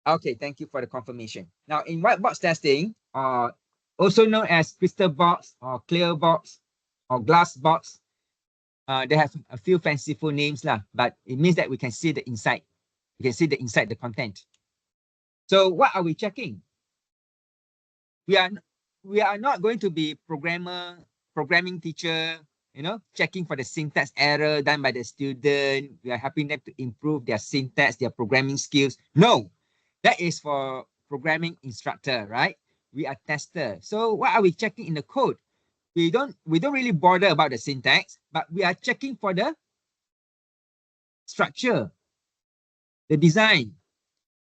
Okay, thank you for the confirmation. Now, in white box testing, also known as crystal box or clear box or glass box, they have a few fanciful names lah, but it means that we can see the inside. We can see the inside, the content. So what are we checking? We are not going to be programming teacher, checking for the syntax error done by the student. We are helping them to improve their syntax, their programming skills. No, that is for programming instructor, right? We are tester. So what are we checking in the code? We don't really bother about the syntax, but we are checking for the structure, the design.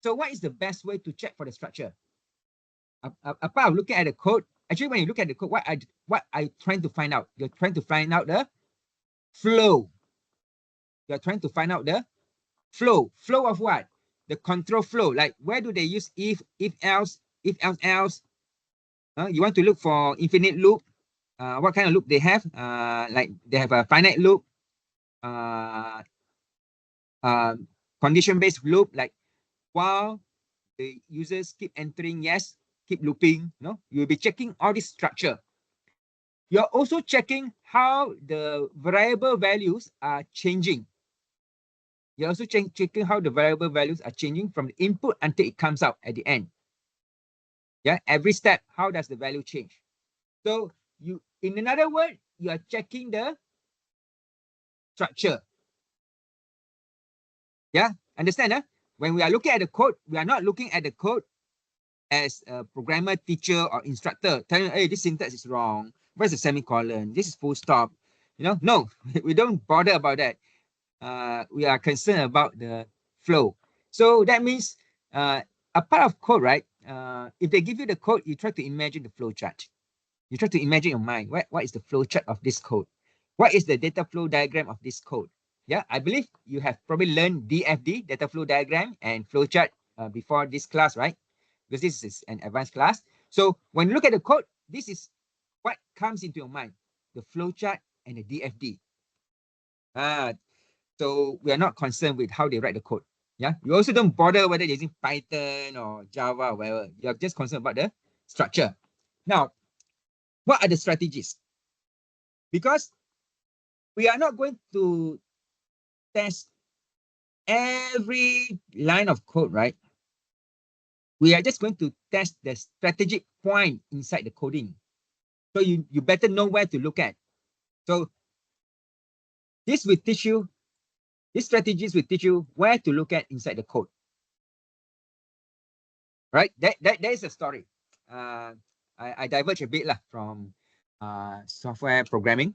So what is the best way to check for the structure? Apart of looking at the code, actually when you look at the code, what I trying to find out? You're trying to find out the flow. You're trying to find out the flow. Flow of what? The control flow. Like where do they use if else, else? You want to look for infinite loop. What kind of loop they have? Like they have a finite loop, condition-based loop, like while the users keep entering yes, keep looping, you'll be checking all this structure. You're also checking how the variable values are changing. You're also checking how the variable values are changing from the input until it comes out at the end. Yeah, every step, how does the value change? So in another word, you are checking the structure. Yeah, understand? When we are looking at the code, we are not looking at the code as a programmer, teacher, or instructor telling, hey, this syntax is wrong. Where's the semicolon? This is full stop. No, we don't bother about that. We are concerned about the flow. So that means a part of code, right? If they give you the code, you try to imagine the flow chart. You try to imagine in your mind, what is the flow chart of this code? What is the data flow diagram of this code? Yeah, I believe you have probably learned DFD, data flow diagram, and flow chart before this class, right? Because this is an advanced class. So when you look at the code, this is what comes into your mind, the flow chart and the DFD. So we are not concerned with how they write the code. Yeah, you also don't bother whether they're using Python or Java or whatever. You're just concerned about the structure. Now, what are the strategies? Because we are not going to test every line of code, right? We are just going to test the strategic point inside the coding. So you better know where to look at. So this will teach you, these strategies will teach you where to look at inside the code. Right? That is a story. I diverge a bit from software programming.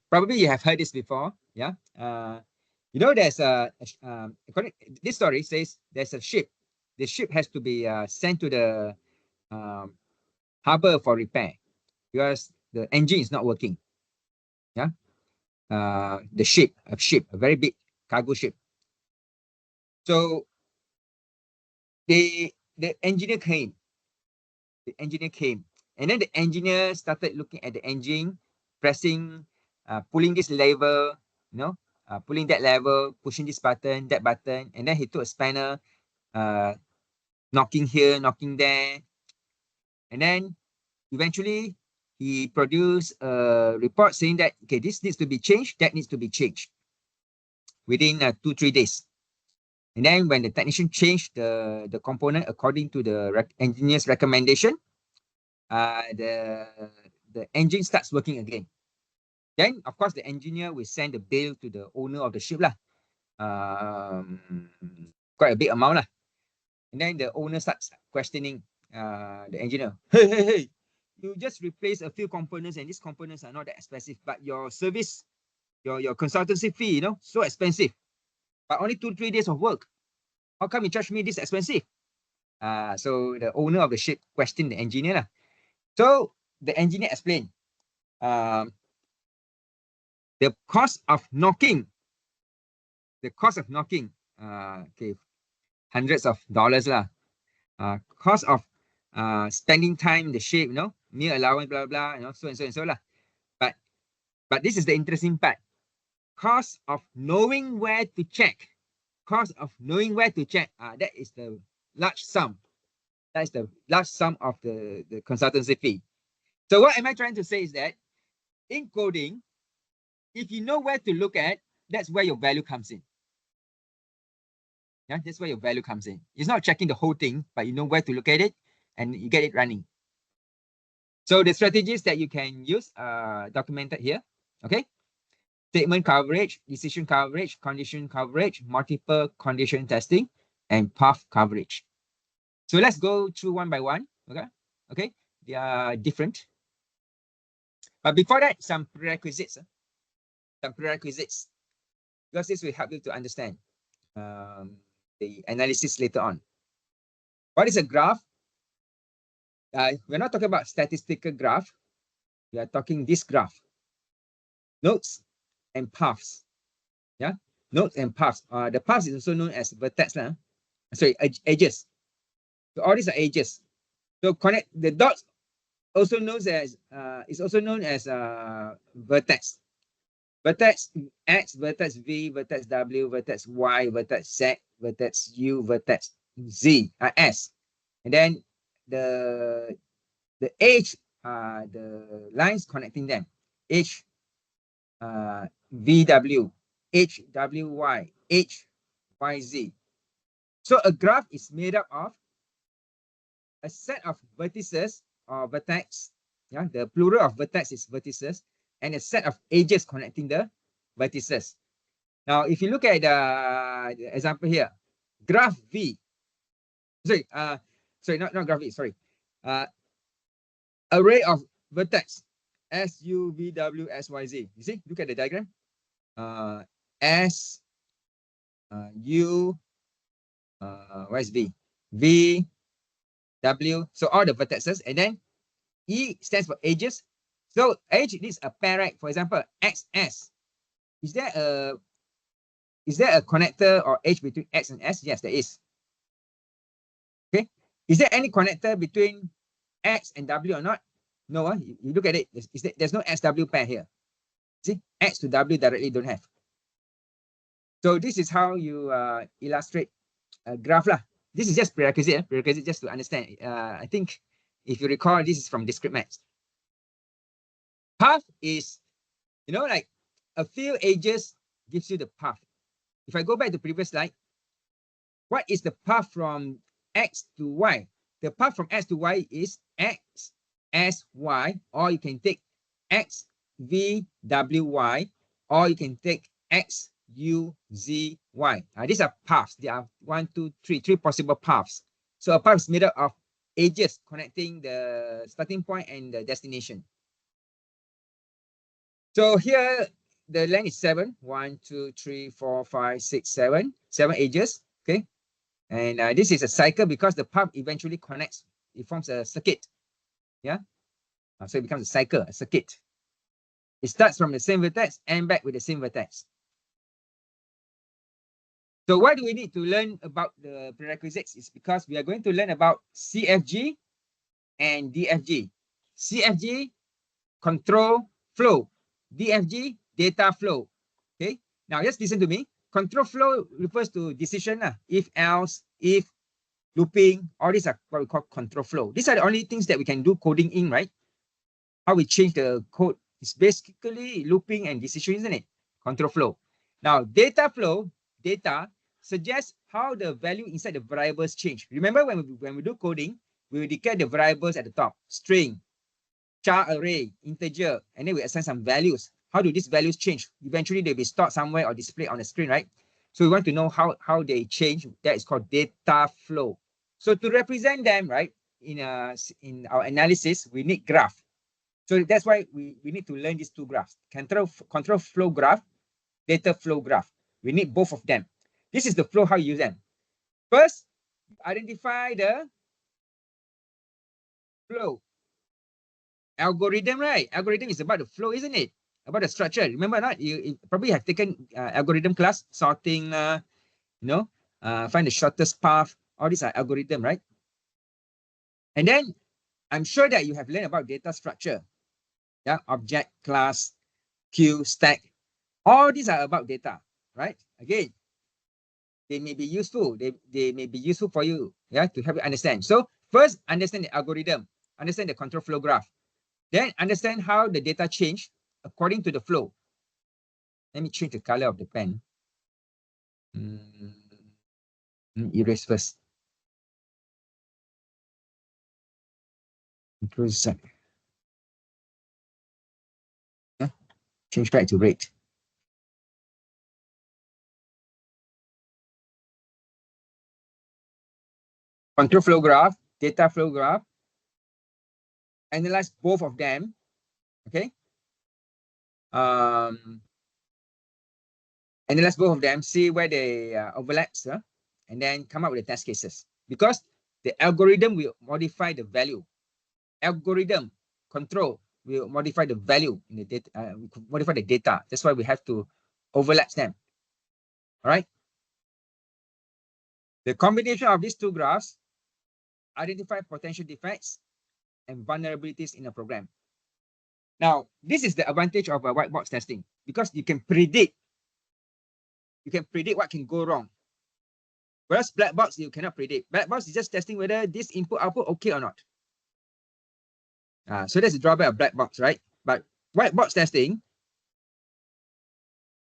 Probably you have heard this before. Yeah. There's this story says there's a ship. The ship has to be sent to the harbor for repair because the engine is not working. Yeah. The ship, a very big cargo ship. So the engineer came. The engineer came, and then the engineer started looking at the engine, pressing, pulling this lever, pulling that lever, pushing this button, that button, and then he took a spanner, knocking here, knocking there, and then eventually he produced a report saying that, okay, this needs to be changed, that needs to be changed within 2-3 days. And then when the technician changed the component according to the engineer's recommendation, the engine starts working again. Then, of course, the engineer will send the bill to the owner of the ship lah. Quite a big amount lah. And then the owner starts questioning the engineer. Hey, you just replace a few components and these components are not that expensive, but your service, your consultancy fee, so expensive. But only 2-3 days of work. How come you charge me this expensive? So the owner of the ship questioned the engineer lah. So the engineer explained, the cost of knocking, okay, hundreds of dollars lah. Cost of spending time in the ship, meal allowance, blah, blah, so and so and so lah. But this is the interesting part. Cost of knowing where to check. That is the large sum. That's the large sum of the consultancy fee. So what am I trying to say is that in coding, if you know where to look at, that's where your value comes in. Yeah, that's where your value comes in. It's not checking the whole thing, but you know where to look at it and you get it running. So the strategies that you can use are documented here. Okay. Statement coverage, decision coverage, condition coverage, multiple condition testing, and path coverage. So let's go through one by one. Okay. Okay. They are different. But before that, some prerequisites. Some prerequisites. Because this will help you to understand the analysis later on. What is a graph? We're not talking about statistical graph. We are talking this graph. Nodes and paths. Yeah, nodes and paths. The paths is also known as vertex. Sorry, edges. So all these are edges. So connect the dots. Also known as is also known as vertex. Vertex X, vertex V, vertex W, vertex Y, vertex Z, vertex U, vertex Z, S. And then the H are the lines connecting them. H VW, HWY, HYZ. So a graph is made up of a set of vertices or vertex. Yeah, the plural of vertex is vertices, and a set of edges connecting the vertices. Now, if you look at the example here, graph V. Sorry, not graph V. Sorry, array of vertex S U V W S Y Z. You see, look at the diagram. S U where's V? V W. So all the vertices, and then E stands for edges. So edge needs a pair, right? For example, XS. Is there a connector or edge between X and S? Yes, there is. Okay. Is there any connector between X and W or not? No. You look at it. There's no SW pair here. See, X to W directly don't have. So this is how you illustrate a graph lah. This is just prerequisite just to understand. I think if you recall, this is from discrete maths. Path is, like a few edges gives you the path. If I go back to previous slide, what is the path from X to Y? The path from X to Y is X, S, Y, or you can take X, V, W, Y, or you can take X, U, Z, Y. These are paths. There are three possible paths. So a path is made up of edges connecting the starting point and the destination. So here the length is 7. 1, 2, 3, 4, 5, 6, 7. 7 edges. Okay. And this is a cycle because the path eventually connects. It forms a circuit. Yeah. So it becomes a cycle, a circuit. It starts from the same vertex and back with the same vertex. So why do we need to learn about the prerequisites? It's because we are going to learn about CFG and DFG. CFG, control flow. DFG, data flow. Okay. Now just listen to me. Control flow refers to decision. If, else, if, looping, all these are what we call control flow. These are the only things that we can do coding in, right? How we change the code is basically looping and decision, isn't it? Control flow. Now, data flow, data suggests how the value inside the variables change. Remember when we do coding, we will declare the variables at the top, string, char array, integer, and then we assign some values. How do these values change? Eventually, they'll be stored somewhere or displayed on the screen, right? So we want to know how they change. That is called data flow. So to represent them, right, in our analysis, we need graph. So that's why we need to learn these two graphs. Control flow graph, data flow graph. We need both of them. This is the flow, how you use them. First, identify the flow. Algorithm, right? Algorithm is about the flow, isn't it? About the structure. Remember not? You probably have taken algorithm class, sorting, find the shortest path. All these are algorithm, right? And then I'm sure that you have learned about data structure. Yeah, object, class, queue, stack. All these are about data, right? Again, they may be useful. They may be useful for you, yeah, to help you understand. So first, understand the algorithm, understand the control flow graph. Then understand how the data change according to the flow. Let me change the color of the pen. Erase first. Yeah. Change back to red. Control flow graph, data flow graph. Analyze both of them. Okay. Analyze both of them, see where they overlaps, and then come up with the test cases. Because the algorithm will modify the value. Algorithm control will modify the value in the data, modify the data. That's why we have to overlap them. All right. The combination of these two graphs identify potential defects and vulnerabilities in a program. Now, this is the advantage of a white box testing because you can predict what can go wrong. Whereas black box, you cannot predict. Black box is just testing whether this input output okay or not. So that's the drawback of black box, right? But white box testing,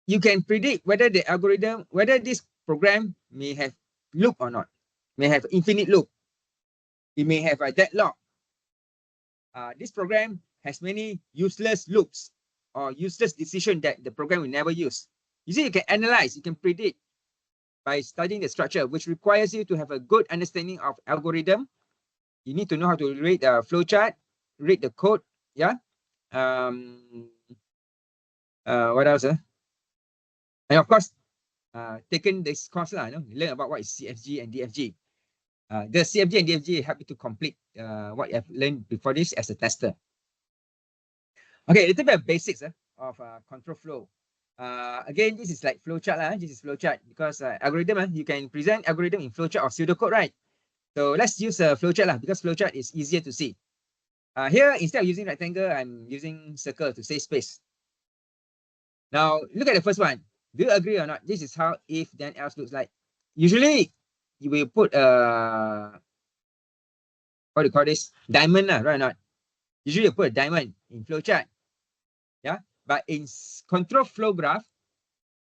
you can predict whether the algorithm, whether this program may have loop or not, may have infinite loop. It may have a deadlock. This program has many useless loops or useless decision that the program will never use. You see, you can analyze, you can predict by studying the structure, which requires you to have a good understanding of algorithm. You need to know how to read the flowchart, read the code, yeah. What else? And of course, taken this course, learn about what is CFG and DFG. The CFG and DFG help you to complete what you have learned before this as a tester. Okay, a little bit of basics of control flow. Again, this is like flowchart. This is flowchart because algorithm, you can present algorithm in flowchart or pseudocode, right? So let's use a flowchart because flowchart is easier to see. Here, instead of using rectangle, I'm using circle to save space. Now, look at the first one. Do you agree or not? This is how if then else looks like. Usually, you will put what do you call this? Diamond, right or not? Usually, you put a diamond in flowchart. Yeah, but in control flow graph,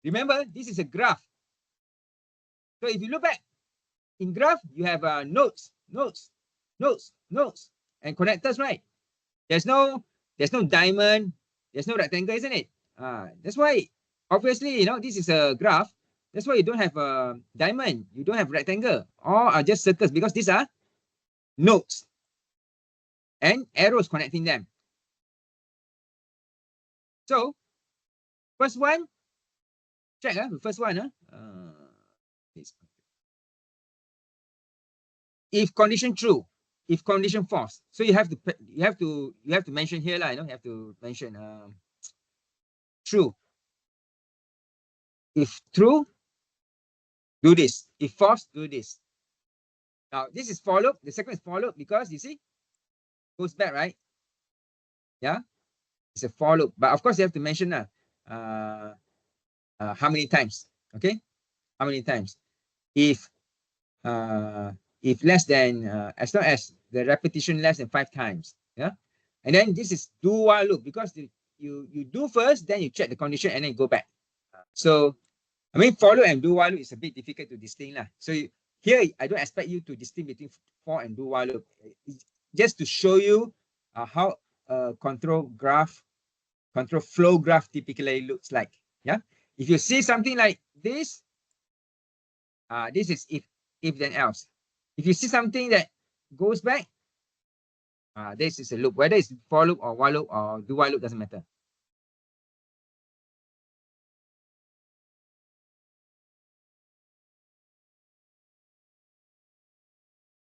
remember, this is a graph. So if you look back, in graph, you have nodes, and connectors, right? There's no diamond, there's no rectangle, isn't it? That's why, obviously, this is a graph. That's why you don't have a diamond, you don't have rectangle, or are just circles because these are nodes and arrows connecting them. So, first one, check the first one. If condition true, if condition false, so you have to mention here, you have to mention true. If true, do this. If false, do this. Now this is for loop. The second is for loop because you see, goes back, right? Yeah, it's a for loop. But of course you have to mention how many times. Okay, how many times? If less than as long as the repetition less than 5 times. Yeah, and then this is do while loop because you do first, then you check the condition and then you go back. So I mean, for loop and do while loop is a bit difficult to distinguish. So here, I don't expect you to distinguish between for and do while loop. It's just to show you how a control flow graph typically looks like. Yeah. If you see something like this, this is if then else. If you see something that goes back, this is a loop. Whether it's for loop or while loop or do while loop doesn't matter.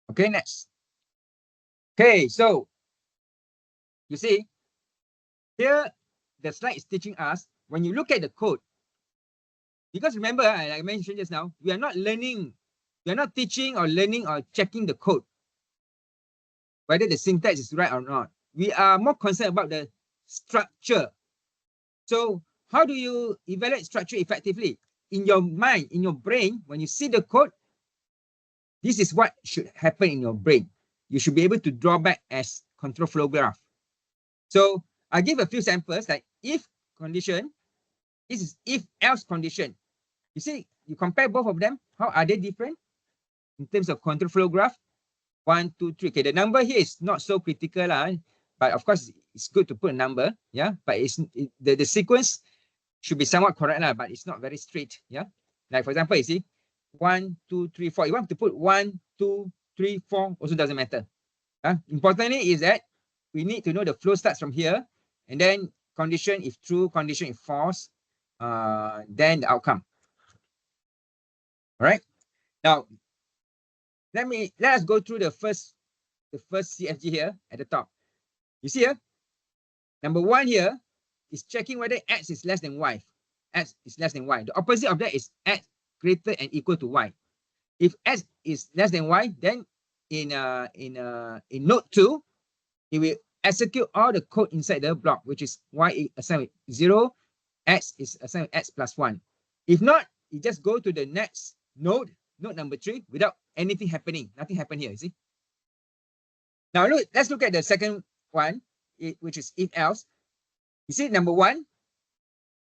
Okay, next. Okay, so you see here the slide is teaching us when you look at the code, because remember, like I mentioned just now, we are not learning, we are not teaching or learning or checking the code, whether the syntax is right or not. We are more concerned about the structure. So how do you evaluate structure effectively? in your mind, in your brain, when you see the code, this is what should happen in your brain. You should be able to draw back as control flow graph. So I give a few samples like if condition, this is if else condition. You see, you compare both of them, how are they different in terms of control flow graph? 1, 2, 3. Okay, the number here is not so critical, but of course it's good to put a number, yeah. But the sequence should be somewhat correct, but it's not very straight, yeah. Like for example, you see 1, 2, 3, 4. You want to put 1, 2, 3, 4, also doesn't matter. Importantly is that we need to know the flow starts from here, and then condition if true, condition if false, then the outcome. All right. Now, let us go through the first CFG here at the top. You see here, number 1 here is checking whether x is less than y. X is less than y. The opposite of that is x greater and equal to y. If x is less than y, then in node 2, it will execute all the code inside the block, which is y assigned with 0, x is assigned with x plus 1. If not, you just go to the next node number 3, without anything happening. Nothing happened here, you see. Now let's look at the second one, which is if else. You see, number 1,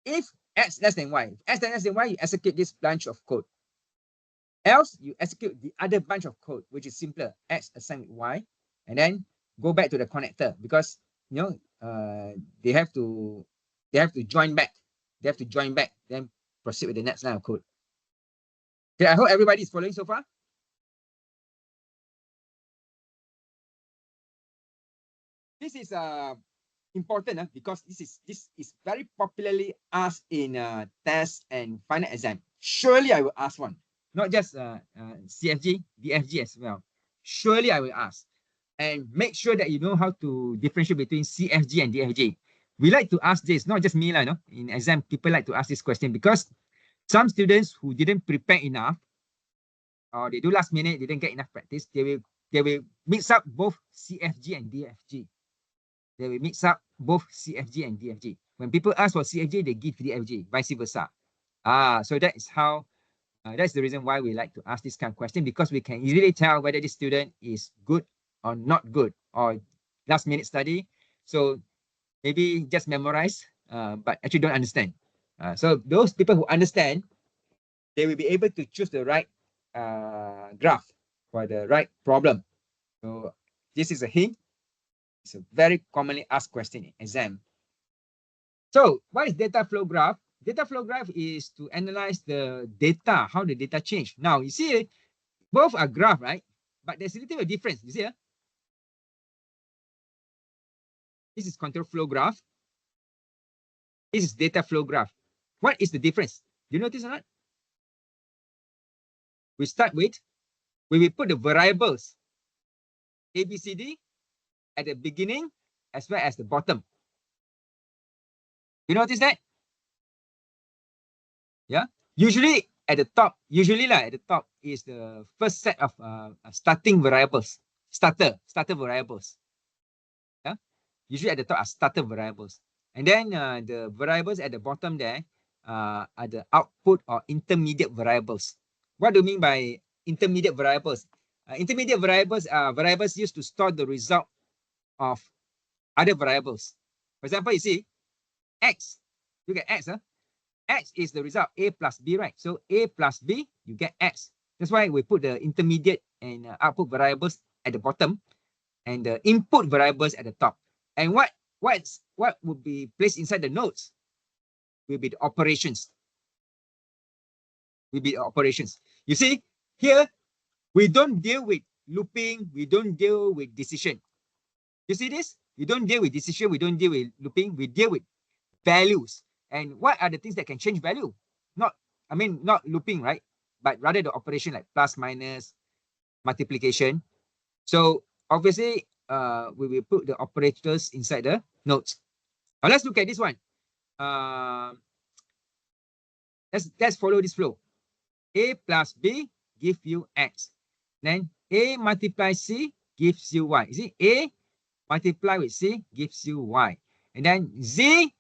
if x less than y. If x less than y, you execute this bunch of code. Else, you execute the other bunch of code, which is simpler, x assigned with y, and then go back to the connector, because you know they have to join back. They have to join back, then proceed with the next line of code. Okay, I hope everybody is following so far. This is important because this is very popularly asked in tests and final exam. Surely I will ask one, not just CFG, DFG as well. Surely I will ask, and make sure that you know how to differentiate between CFG and DFG. We like to ask this, not just me, no. In exam, people like to ask this question because some students who didn't prepare enough, or they do last minute, didn't get enough practice, they will mix up both CFG and DFG. They will mix up both CFG and DFG. When people ask for CFG, they give DFG, vice versa. So that is how, that's the reason why we like to ask this kind of question, because we can easily tell whether this student is good or not good, or last minute study. So maybe just memorize, but actually don't understand. So those people who understand, they will be able to choose the right graph for the right problem. So this is a hint. It's a very commonly asked question in exam. So what is data flow graph? Data flow graph is to analyze the data, how the data change. Now, you see, both are graph, right? But there's a little bit of difference. You see, this is control flow graph. This is data flow graph. What is the difference? Do you notice or not? We start with, we will put the variables A, B, C, D at the beginning as well as the bottom. You notice that? Yeah. Usually at the top, at the top is the first set of starting variables, starter variables. Yeah. Usually at the top are starter variables, and then the variables at the bottom there are the output or intermediate variables. What do you mean by intermediate variables? Intermediate variables are variables used to store the result of other variables. For example, you see x. Look at x. X is the result A plus B, right? So A plus B, you get X. That's why we put the intermediate and output variables at the bottom, and the input variables at the top. And what would be placed inside the nodes will be the operations. You see, here we don't deal with looping, we don't deal with decision. You see this? We don't deal with decision, we don't deal with looping, we deal with values. And what are the things that can change value? Not looping, right? But rather the operation like plus, minus, multiplication. So obviously, we will put the operators inside the nodes. Now let's look at this one. Let's follow this flow. A plus B gives you X. Then A multiply C gives you Y. You see, A multiply with C gives you Y. And then Z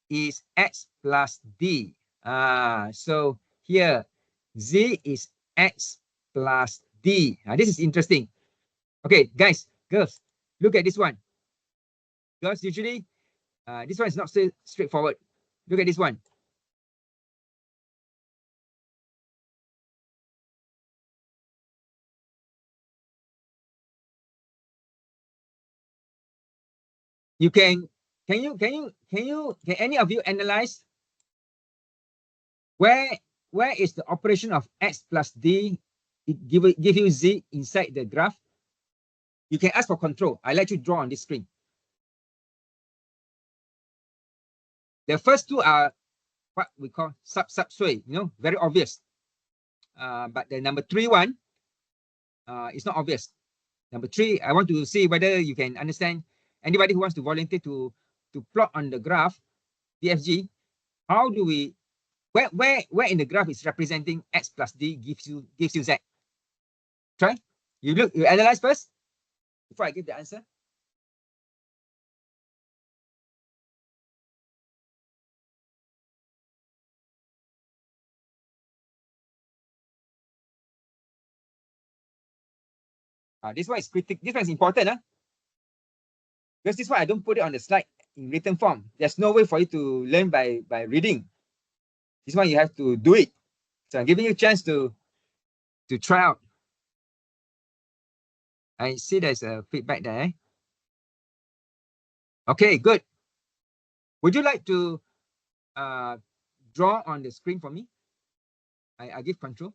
is X plus D. So here, Z is X plus D. Now, this is interesting. Okay, guys, girls, look at this one. Girls, usually, this one is not so straightforward. Look at this one. You can any of you analyze where is the operation of X plus D? It give you Z inside the graph. You can ask for control. I let you draw on this screen. The first two are what we call sub-sui, very obvious. But the number 3 one is not obvious. Number 3, I want to see whether you can understand. Anybody who wants to volunteer to plot on the graph, DFG, how do we, where in the graph is representing X plus D gives you Z? Try. You analyze first before I give the answer. This one is critical. This one is important, because this one I don't put it on the slide in written form. There's no way for you to learn by reading. This one you have to do it. So I'm giving you a chance to try out. I see there's a feedback there. Okay, good. Would you like to draw on the screen for me? I give control.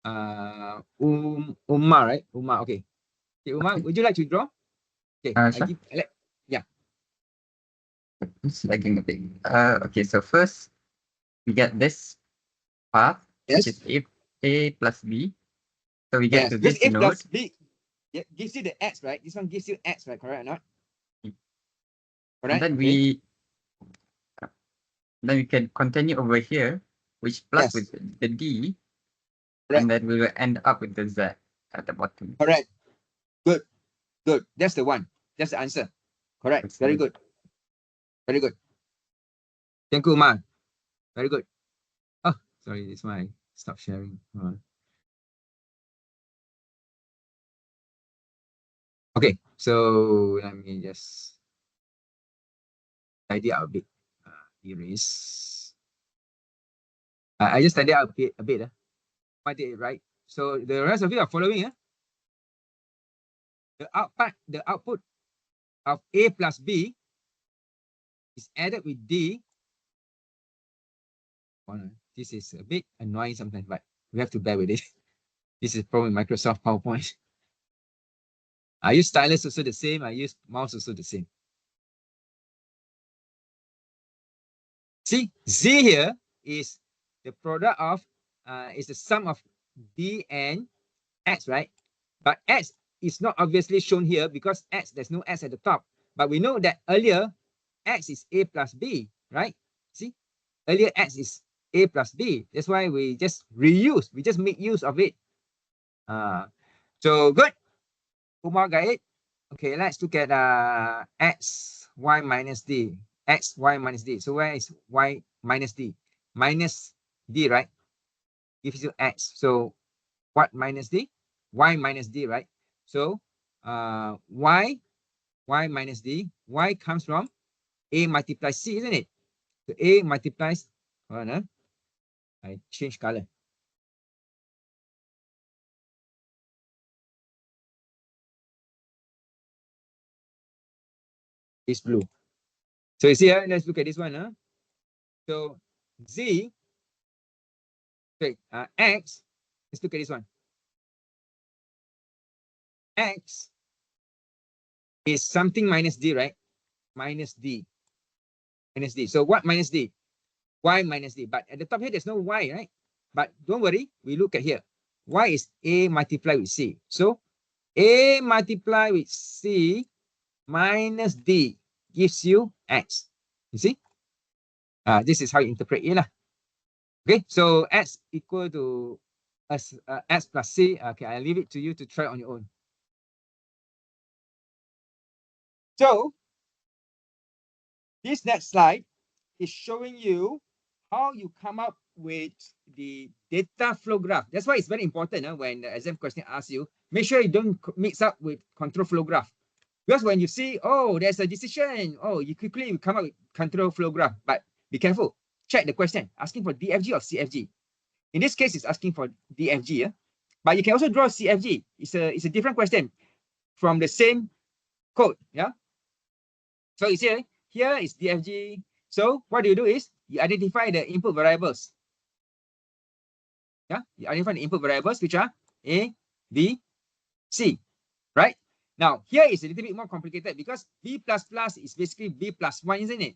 Umar, right? Umar, okay. Okay, Umar, okay. Would you like to draw? Okay, Sure. Yeah. It's lagging a bit. Okay, so first we get this path, Yes. which is A plus B. So we get to this this A node. plus B gives you the X, right? This one gives you X, right? Correct or not? Correct. And then we can continue over here, which plus with the D. Correct. And then we will end up with the Z at the bottom. Correct. Good. Good. That's the one. That's the answer. Correct. That's very good. Very good. Thank you, Umar. Very good. Oh, sorry. This one I stopped sharing. Okay. So let me just tidy out a bit. Erase. I just tidy out a bit. I did it right. So the rest of you are following. The output of A plus B is added with D. This is a bit annoying sometimes, but we have to bear with it. This is probably Microsoft PowerPoint. I use stylus also the same. I use mouse also the same. See, Z here is the product of, is the sum of D and X, right? But X is not obviously shown here because there's no X at the top. But we know that earlier, X is A plus B, right? See, earlier X is A plus B. That's why we just reuse. We just make use of it. So good. Umar got it. Okay, let's look at X, Y minus D. X, Y minus D. So where is Y minus D? Minus D, right? Gives you X. So what minus D? Y minus D, right? So Y minus D. Y comes from A multiplies C, isn't it? So A multiplies, hold on, I change color. It's blue. So you see here, let's look at this one. So Z, okay, X, let's look at this one. X is something minus D, right? Minus D. Minus D. So what minus D? Y minus D. But at the top here, there's no Y, right? But don't worry, we look at here. Y is A multiplied with C. So A multiplied with C minus D gives you X. You see? This is how you interpret it. Okay, so X equal to X plus C. Okay, I'll leave it to you to try on your own. So this next slide is showing you how you come up with the data flow graph. That's why it's very important when the exam question asks you, make sure you don't mix up with control flow graph. Because when you see, oh, there's a decision, oh, you quickly come up with control flow graph. But be careful. Check the question, asking for DFG or CFG. In this case, it's asking for DFG. Yeah? But you can also draw CFG. It's a different question from the same code. Yeah. So you see, here is DFG. So what do is you identify the input variables. Yeah, you identify the input variables, which are A, B, C, right? Now, here is a little bit more complicated because B++ is basically B plus 1, isn't it?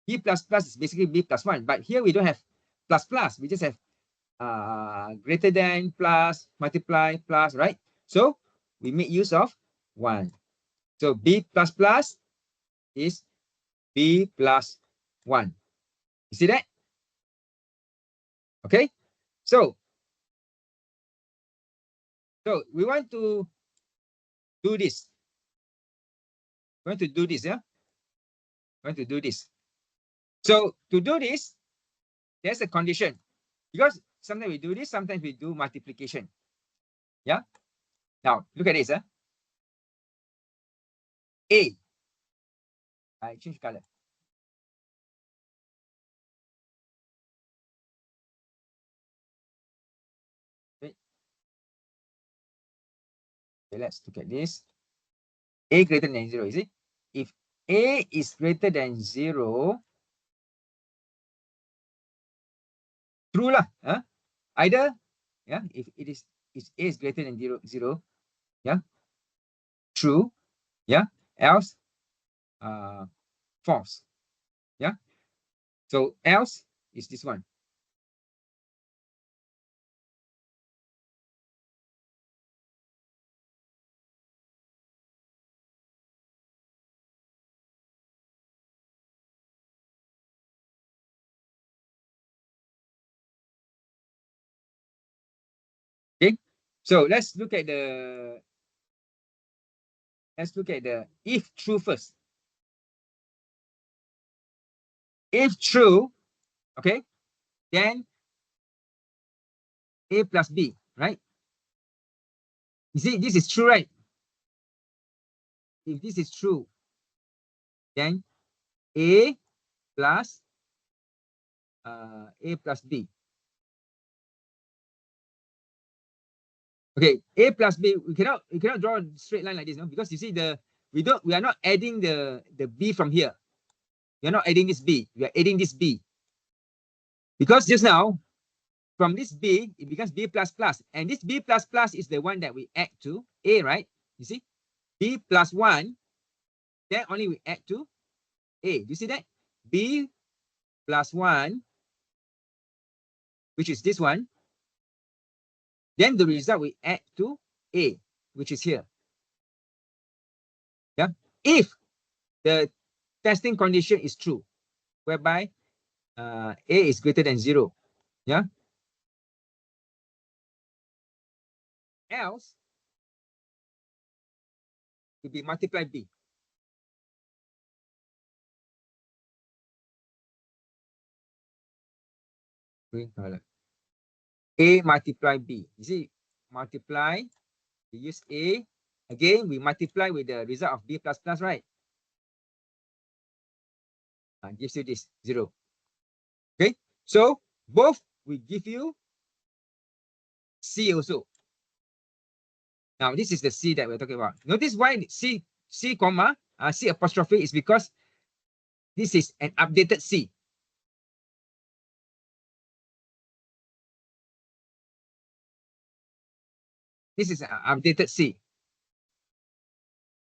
B++ is basically B plus 1, but here we don't have plus plus. We just have greater than, plus, multiply, plus, right? So we make use of 1. So B++ is B plus 1. You see that? Okay. So we want to do this. We want to do this, yeah? We want to do this. So to do this, there's a condition. Because sometimes we do this, sometimes we do multiplication. Yeah? Now, look at this. A. I change color. Okay, let's look at this. A greater than 0, is it? If A is greater than 0, true lah. Either, yeah, if A is greater than 0, yeah, true, yeah, else, false, yeah. So else is this one. Okay, so let's look at the if true first. If true, okay, then A plus B, right? You see, this is true, right? If this is true, then A plus B. Okay, A plus B, we cannot draw a straight line like this, no? Because you see we are not adding the B from here. We are not adding this B. We are adding this B. Because just now, from this B, it becomes B plus plus. And this B plus plus is the one that we add to A, right? You see? B plus 1, then only we add to A. You see that? B plus 1, which is this one. Then the result we add to A, which is here. Yeah. If the testing condition is true, whereby A is greater than 0. Yeah. Else, it will be multiply B. Green color. A multiply B. You see, multiply, we use A. Again, we multiply with the result of B plus plus, right? Gives you this 0. Okay, so both will give you C also. Now, this is the C that we're talking about. Notice why C comma, C apostrophe is because this is an updated C. This is an updated C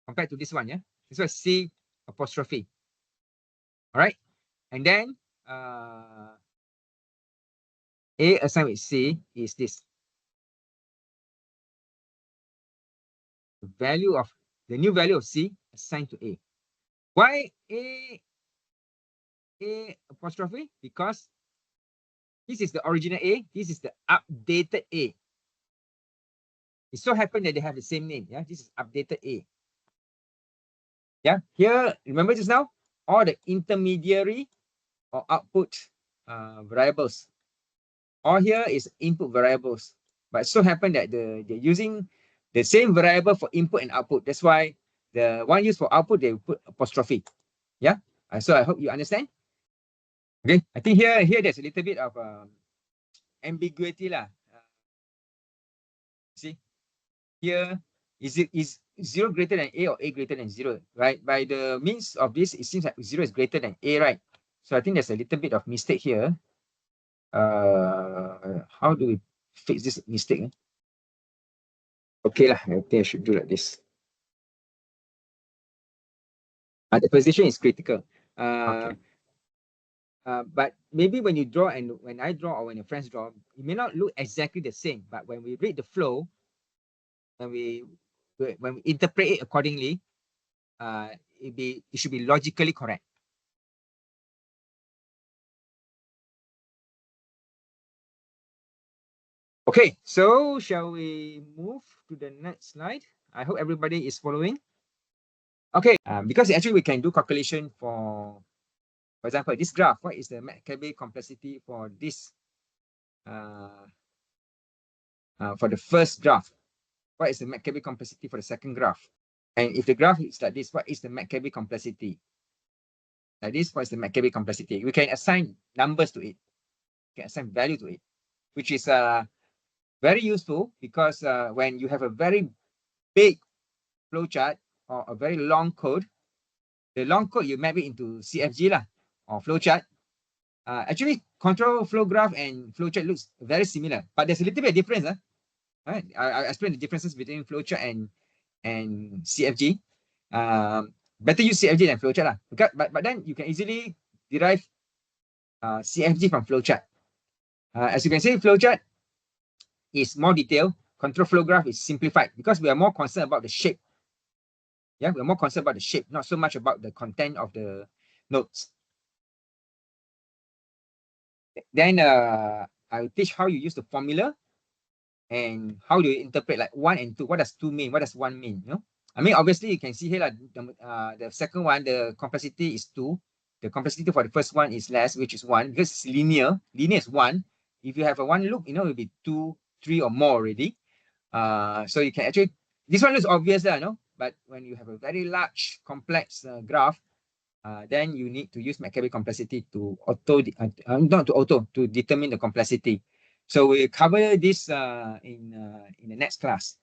compared to this one, yeah? This was C apostrophe. All right, and then A assigned with C is this. The new value of C assigned to A. Why A apostrophe? Because this is the original A, this is the updated A. It so happened that they have the same name. Yeah, this is updated A. Yeah, here, remember just now, all the intermediary or output variables. All here is input variables, but it so happen that they're using the same variable for input and output. That's why the one used for output, they put apostrophe. Yeah. So I hope you understand. Okay. I think here there's a little bit of ambiguity lah. See here, is 0 greater than A or A greater than 0, right? By the means of this, it seems like 0 is greater than A, right? So I think there's a little bit of mistake here. How do we fix this mistake? Okay lah, I think I should do like this. The position is critical. Okay. But maybe when you draw and when I draw or when your friends draw, it may not look exactly the same. But when we read the flow, when we interpret it accordingly, it should be logically correct. Okay, so shall we move to the next slide? I hope everybody is following. Okay, because actually we can do calculation for example, this graph. What is the McCabe complexity for this? For the first graph, what is the McCabe complexity for the second graph? And if the graph is like this, what is the McCabe complexity? Like this, what is the McCabe complexity? We can assign numbers to it. We can assign value to it, which is very useful because when you have a very big flowchart or a very long code, the long code you map it into CFG lah or flowchart. Actually, control flow graph and flowchart looks very similar, but there's a little bit of difference. Right? I'll explain the differences between flowchart and CFG. Better use CFG than flowchart lah. But then you can easily derive CFG from flowchart. As you can see, flowchart is more detailed. Control flow graph is simplified because we are more concerned about the shape. Yeah, we're more concerned about the shape, not so much about the content of the nodes. Then I'll teach how you use the formula and how do you interpret like 1 and 2. What does 2 mean? What does 1 mean? You know, I mean, obviously you can see here like the second one, the complexity is 2. The complexity for the first one is less, which is 1 because it's linear. Linear is 1. If you have a 1 loop, you know, it will be 2, 3 or more already. So you can actually, this one looks obvious, you know, but when you have a very large, complex graph, then you need to use McCabe complexity to to determine the complexity. So we'll cover this in the next class.